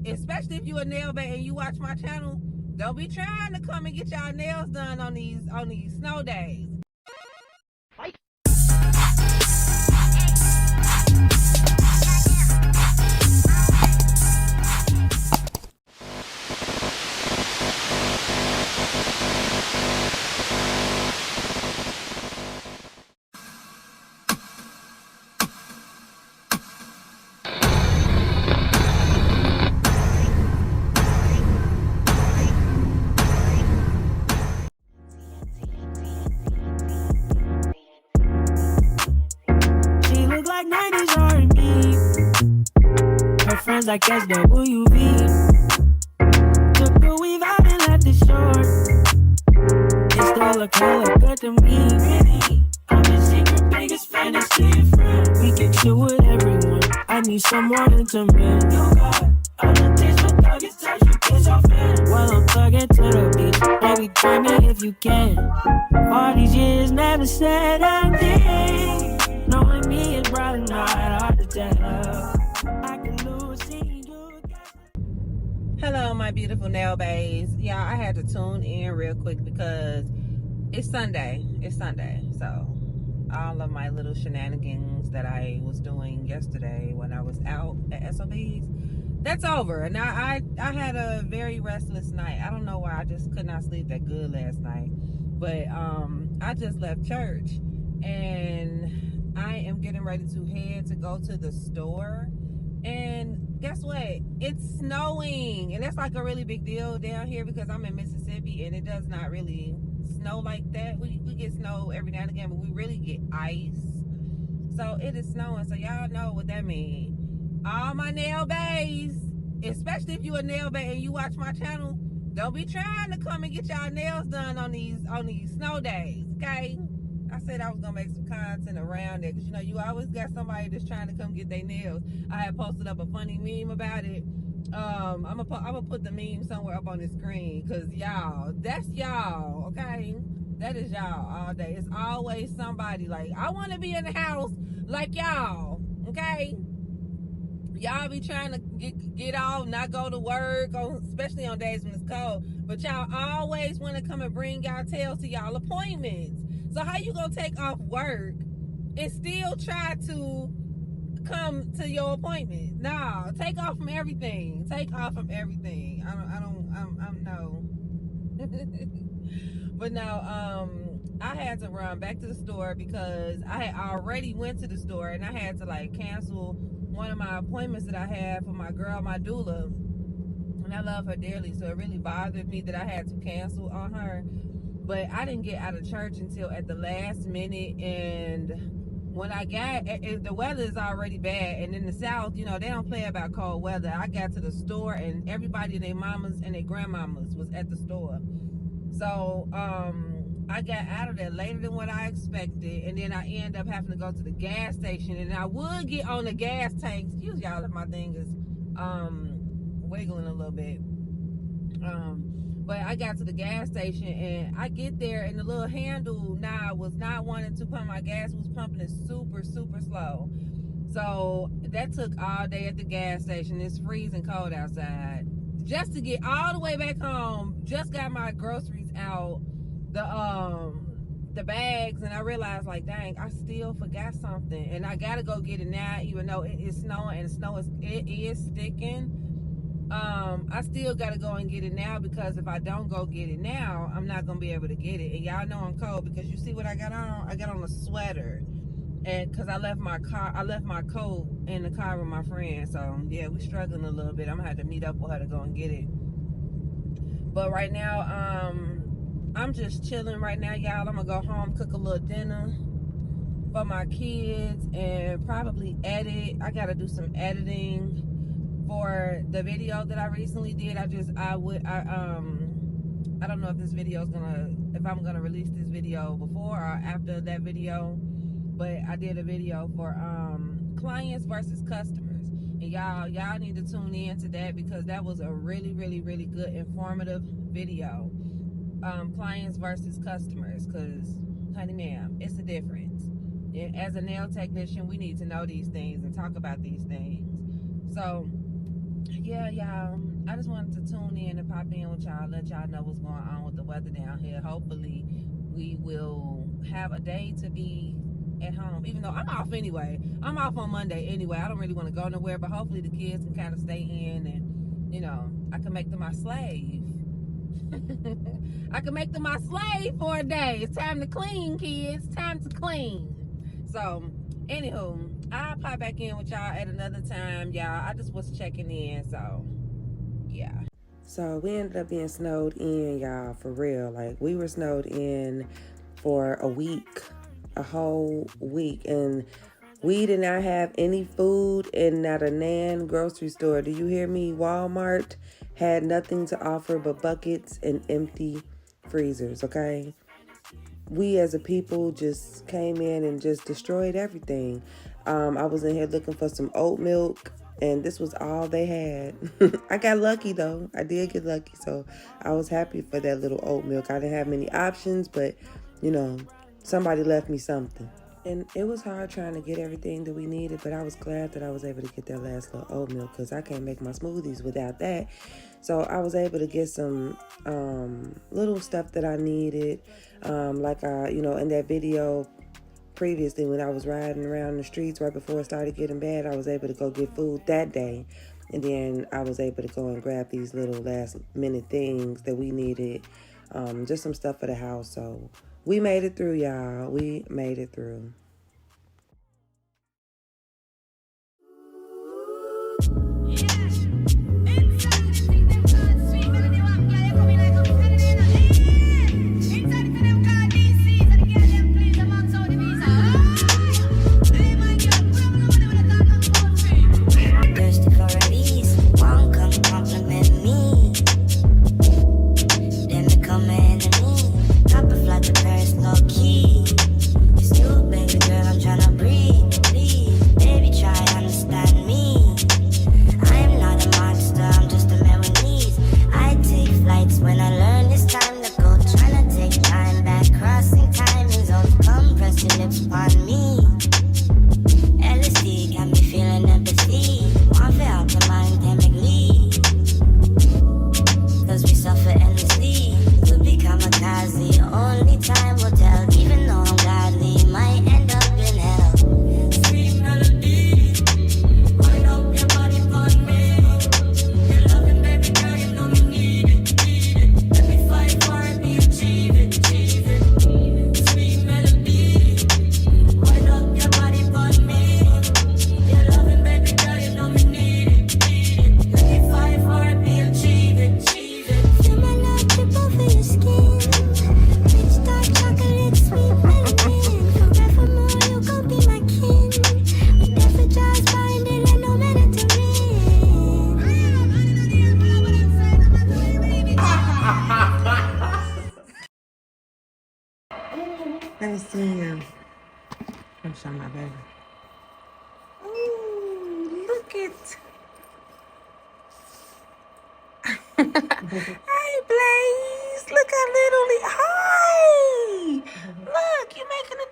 especially if you a nail vet and you watch my channel, don't be trying to come and get y'all nails done on these snow days. Like 90s R&B. Her friends like SWV. Took the weave out and left it short. It still look hella good to me. I'm your secret biggest fantasy friend. We can chill with everyone. I need someone intimate. You got all the taste for thugging touch. You kiss your fan. Well, I'm thugging to the beach. Baby, join me if you can. All these years never said a thing. Knowing me is bright and hard to tell. I can lose seeing you again. Hello, my beautiful nail bays. Y'all, I had to tune in real quick because it's Sunday. It's Sunday. So all of my little shenanigans that I was doing yesterday when I was out at SOBs, that's over. And I had a very restless night. I don't know why. I just could not sleep that good last night. But I just left church and I am getting ready to head to go to the store. And guess what? It's snowing. And that's like a really big deal down here because I'm in Mississippi and it does not really snow like that. We get snow every now and again, but we really get ice. So it is snowing. So y'all know what that means. All my nail bays, especially if you a nail bay and you watch my channel, don't be trying to come and get y'all nails done on these snow days, okay? I said I was gonna make some content around it because you know you always got somebody that's trying to come get their nails. I had posted up a funny meme about it. I'm gonna put the meme somewhere up on the screen because y'all, that's y'all, okay? That is y'all all day. It's always somebody like I want to be in the house like y'all, okay? Y'all be trying to get off, not go to work, especially on days when it's cold. But y'all always want to come and bring y'all tails to y'all appointments. So how you gonna take off work and still try to come to your appointment? Nah, take off from everything. Take off from everything. I'm no. But no, I had to run back to the store because I had already went to the store and I had to like cancel one of my appointments that I had for my girl, my doula. And I love her dearly, so it really bothered me that I had to cancel on her. But I didn't get out of church until at the last minute, and when I got, the weather is already bad, and in the South, you know, they don't play about cold weather. I got to the store, and everybody, their mamas and their grandmamas was at the store. So, I got out of there later than what I expected, and then I end up having to go to the gas station, and I would get on the gas tank. Excuse y'all if my thing is, wiggling a little bit. But I got to the gas station and I get there and the little handle now was not wanting to pump my gas, was pumping it super, super slow. So that took all day at the gas station. It's freezing cold outside. Just to get all the way back home, just got my groceries out, the bags, and I realized like, dang, I still forgot something. And I gotta go get it now, even though it is snowing and it is sticking. I still gotta go and get it now because if I don't go get it now, I'm not gonna be able to get it. And y'all know I'm cold because you see what I got on? I got on a sweater, and because I left my coat in the car with my friend. So yeah, we struggling a little bit. I'm gonna have to meet up with her to go and get it. But right now, I'm just chilling right now, y'all. I'm gonna go home, cook a little dinner for my kids, and probably edit. I gotta do some editing for the video that I recently did. I don't know if this video is if I'm gonna release this video before or after that video, but I did a video for clients versus customers, and y'all need to tune in to that because that was a really, really, really good informative video. Clients versus customers, because honey ma'am, it's a difference. And as a nail technician, we need to know these things and talk about these things. So yeah, y'all, I just wanted to tune in and pop in with y'all, let y'all know what's going on with the weather down here. Hopefully we will have a day to be at home, even though I'm off anyway. I'm off on Monday anyway. I don't really want to go nowhere, but hopefully the kids can kind of stay in, and I can make them my slave. I can make them my slave for a day. It's time to clean, kids. Time to clean. So, anywho, I'll pop back in with y'all at another time, y'all. I just was checking in, so yeah. So we ended up being snowed in, y'all, for real. Like, we were snowed in for a week, a whole week, and we did not have any food in not a Nan grocery store. Do you hear me? Walmart had nothing to offer but buckets and empty freezers, okay? We as a people just came in and just destroyed everything. I was in here looking for some oat milk, and this was all they had. I got lucky, though. I did get lucky, so I was happy for that little oat milk. I didn't have many options, but, somebody left me something. And it was hard trying to get everything that we needed, but I was glad that I was able to get that last little oat milk because I can't make my smoothies without that. So I was able to get some little stuff that I needed, like in that video previously when I was riding around the streets right before it started getting bad, I was able to go get food that day. And then I was able to go and grab these little last minute things that we needed, just some stuff for the house. So we made it through, y'all. We made it through. Let me see him. I'm showing my baby. Ooh, look it. Hi, Blaze. Look how little he. Hi. Look, you're making a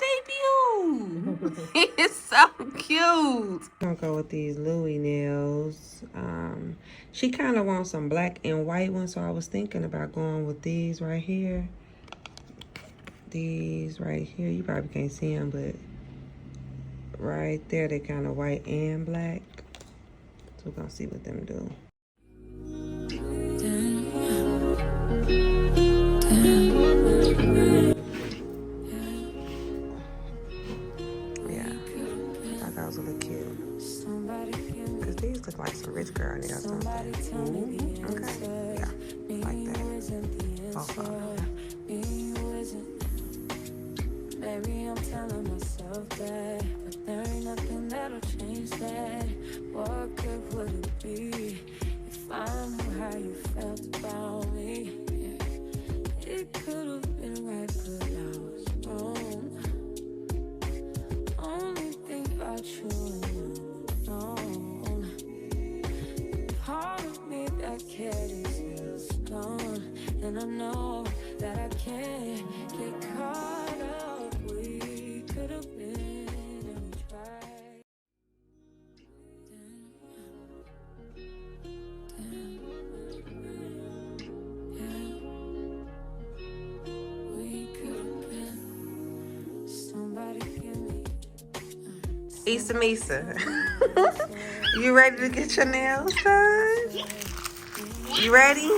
debut. He's so cute. I'm gonna go with these Louis nails. She kind of wants some black and white ones, so I was thinking about going with these right here. These right here, you probably can't see them, but right there, they kind of white and black. So we're gonna see what them do. Yeah, I thought that was a little cute. Cause these look like some rich girl nails. Okay, yeah, like that. Both of them. Maybe I'm telling myself that, but there ain't nothing that'll change that. What good would it be if I knew how you felt about me? It could have been right, but I was wrong. Only think about you and you alone. Part of me that cared is gone, and I know that I can't get caught up. Could have been and we tried. Issa Misa. You ready to get your nails done? You ready?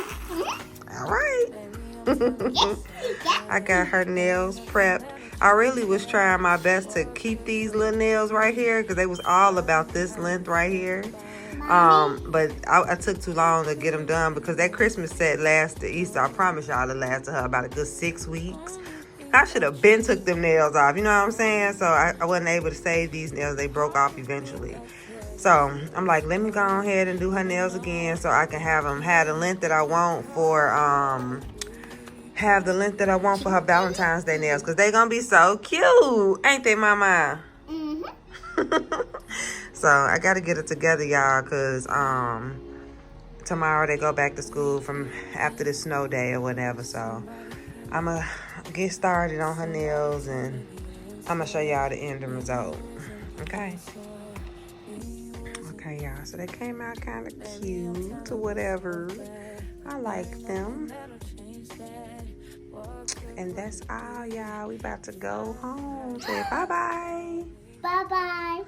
All right. I got her nails prepped. I really was trying my best to keep these little nails right here because they was all about this length right here. But I took too long to get them done because that Christmas set lasted Easter. I promise y'all it lasted her about a good 6 weeks. I should have been took them nails off, you know what I'm saying? So I wasn't able to save these nails. They broke off eventually. So I'm like, let me go ahead and do her nails again so I can have them have the length that I want for her Valentine's Day nails, because they're gonna be so cute, ain't they, mama? So I gotta get it together, y'all, because tomorrow they go back to school from after the snow day or whatever. So I'm gonna get started on her nails and I'm gonna show y'all the end result. Okay, y'all, so they came out kind of cute or whatever. I like them. And that's all, y'all. We about to go home. Say bye-bye. Bye-bye.